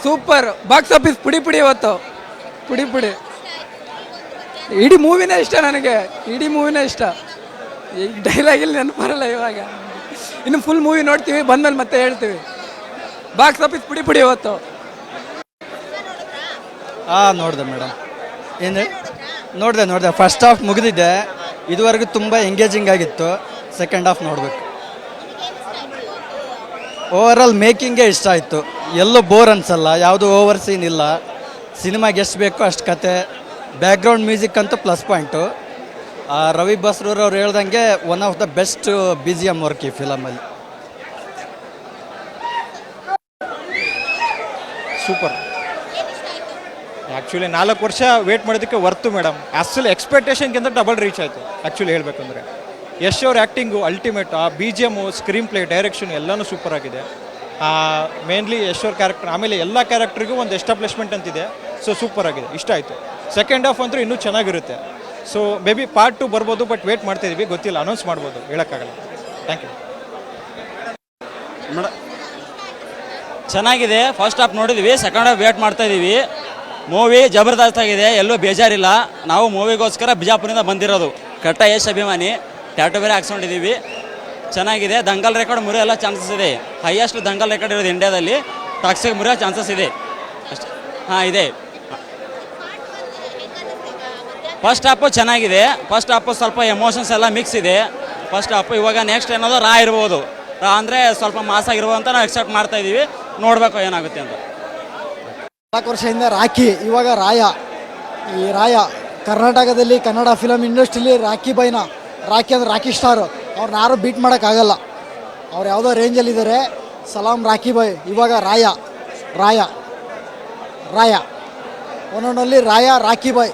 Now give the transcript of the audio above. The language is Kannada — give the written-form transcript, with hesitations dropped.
ಸೂಪರ್. ಬಾಕ್ಸ್ ಆಫೀಸ್ ಪುಡಿ ಪುಡಿ ಇವತ್ತು, ಪುಡಿ ಪುಡಿ. ಇಡೀ ಮೂವಿನೇ ಇಷ್ಟ ನನಗೆ, ಇಡೀ ಮೂವಿನೇ ಇಷ್ಟ. ಈ ಡೈಲಾಗಿಲ್ಲಿ ನೆನಪು ಬರಲ್ಲ ಇವಾಗ. ಇನ್ನು ಫುಲ್ ಮೂವಿ ನೋಡ್ತೀವಿ, ಬಂದ್ಮೇಲೆ ಮತ್ತೆ ಹೇಳ್ತೀವಿ. ಬಾಕ್ಸ್ ಆಫೀಸ್ ಪುಡಿ ಪುಡಿ ಇವತ್ತು. ನೋಡಿದೆ ಮೇಡಮ್. ಏನು ನೋಡಿದೆ ಫಸ್ಟ್ ಹಾಫ್ ಮುಗಿದಿದೆ. ಇದುವರೆಗೂ ತುಂಬ ಎಂಗೇಜಿಂಗ್ ಆಗಿತ್ತು. ಸೆಕೆಂಡ್ ಹಾಫ್ ನೋಡಬೇಕು. ಓವರ್ ಆಲ್ ಮೇಕಿಂಗೇ ಇಷ್ಟ ಆಯಿತು. ಎಲ್ಲೂ ಬೋರ್ ಅನ್ಸಲ್ಲ, ಯಾವುದು ಓವರ್ ಸೀನ್ ಇಲ್ಲ. ಸಿನಿಮಾಗೆ ಎಷ್ಟು ಬೇಕೋ ಅಷ್ಟು ಕತೆ. ಬ್ಯಾಕ್ಗ್ರೌಂಡ್ ಮ್ಯೂಸಿಕ್ ಅಂತೂ ಪ್ಲಸ್ ಪಾಯಿಂಟು. ರವಿ ಬಸ್ರೂರ್ ಅವ್ರು ಹೇಳ್ದಂಗೆ one of the best BGM work ಈ ಫಿಲಮಲ್ಲಿ. ಸೂಪರ್. ಆ್ಯಕ್ಚುಲಿ 4 ವರ್ಷ ವೇಟ್ ಮಾಡೋದಕ್ಕೆ ವರ್ತು ಮೇಡಮ್. ಆ್ಯಕ್ಚುಲಿ ಎಕ್ಸ್ಪೆಕ್ಟೇಷನ್ಗಿಂತ ಡಬಲ್ ರೀಚ್ ಆಯಿತು ಆ್ಯಕ್ಚುಲಿ ಹೇಳಬೇಕಂದ್ರೆ. ಯಶ್ ಅವ್ರ ಆ್ಯಕ್ಟಿಂಗು ಅಲ್ಟಿಮೇಟ್. ಆ BGM, ಸ್ಕ್ರೀನ್ ಪ್ಲೇ, ಡೈರೆಕ್ಷನ್ ಎಲ್ಲನೂ ಸೂಪರ್ ಆಗಿದೆ. ಮೇನ್ಲಿ ಯಶ್ ಅವ್ರ ಕ್ಯಾರೆಕ್ಟರ್, ಆಮೇಲೆ ಎಲ್ಲ ಕ್ಯಾರೆಕ್ಟ್ರಿಗೂ ಒಂದು ಎಸ್ಟಾಬ್ಲಿಷ್ಮೆಂಟ್ ಅಂತಿದೆ. ಸೊ ಸೂಪರ್ ಆಗಿದೆ, ಇಷ್ಟ ಆಯಿತು. ಸೆಕೆಂಡ್ ಹಾಫ್ ಅಂತೂ ಇನ್ನೂ ಚೆನ್ನಾಗಿರುತ್ತೆ. ಸೊ ಮೇ ಬಿ ಪಾರ್ಟ್ 2 ಬರ್ಬೋದು, ಬಟ್ ವೇಟ್ ಮಾಡ್ತಾಯಿದ್ದೀವಿ, ಗೊತ್ತಿಲ್ಲ, ಅನೌನ್ಸ್ ಮಾಡ್ಬೋದು, ಹೇಳೋಕ್ಕಾಗಲ್ಲ. Thank you madam. ಚೆನ್ನಾಗಿದೆ. ಫಸ್ಟ್ ಹಾಫ್ ನೋಡಿದ್ವಿ, ಸೆಕೆಂಡ್ ಹಾಫ್ ವೇಟ್ ಮಾಡ್ತಾ ಇದ್ದೀವಿ. ಮೂವಿ ಜಬರ್ದಸ್ತ್ ಆಗಿದೆ, ಎಲ್ಲೂ ಬೇಜಾರಿಲ್ಲ. ನಾವು ಮೂವಿಗೋಸ್ಕರ ಬಿಜಾಪುರದಿಂದ ಬಂದಿರೋದು. ಕಟ್ಟ ಯಶ್ ಅಭಿಮಾನಿ. ಟ್ಯಾಟು ಬೇರೆ ಹಾಕ್ಸ್ಕೊಂಡಿದ್ದೀವಿ. ಚೆನ್ನಾಗಿದೆ. ದಂಗಲ್ ರೆಕಾರ್ಡ್ ಮುರಿಯೋ ಚಾನ್ಸಸ್ ಇದೆ. ಹೈಯೆಸ್ಟ್ ದಂಗಲ್ ರೆಕಾರ್ಡ್ ಇರೋದು ಇಂಡಿಯಾದಲ್ಲಿ. ಟಾಕ್ಸಿಗೆ ಮುರಿಯೋ ಚಾನ್ಸಸ್ ಇದೆ ಅಷ್ಟೇ. ಇದೆ. ಫಸ್ಟ್ ಹಾಫು ಚೆನ್ನಾಗಿದೆ. ಫಸ್ಟ್ ಹಾಫು ಸ್ವಲ್ಪ ಎಮೋಷನ್ಸ್ ಎಲ್ಲ ಮಿಕ್ಸ್ ಇದೆ ಫಸ್ಟ್ ಹಾಫು. ಇವಾಗ ನೆಕ್ಸ್ಟ್ ಏನೋದು ರಾ ಇರ್ಬೋದು. ರಾ ಅಂದರೆ ಸ್ವಲ್ಪ ಮಾಸ್ ಆಗಿರ್ಬೋದು ಅಂತ ನಾವು ಎಕ್ಸೆಪ್ಟ್ ಮಾಡ್ತಾ ಇದ್ದೀವಿ. ನೋಡಬೇಕು ಏನಾಗುತ್ತೆ ಅಂತ. 4 ವರ್ಷದಿಂದ ರಾಖಿ, ಇವಾಗ ರಾಯ. ಈ ರಾಯ ಕರ್ನಾಟಕದಲ್ಲಿ ಕನ್ನಡ ಫಿಲಮ್ ಇಂಡಸ್ಟ್ರಿಲಿ ರಾಖಿ ಅಂದರೆ ರಾಕಿ ಸ್ಟಾರು. ಅವ್ರನ್ನ ಯಾರು ಬೀಟ್ ಮಾಡೋಕ್ಕಾಗಲ್ಲ. ಅವ್ರು ಯಾವುದೋ ರೇಂಜಲ್ಲಿದ್ದಾರೆ. ಸಲಾಂ ರಾಖಿ ಬಾಯ್. ಇವಾಗ ರಾಯ ಒಂದೊಂದಲ್ಲಿ ರಾಯ ರಾಖಿ ಬಾಯ್.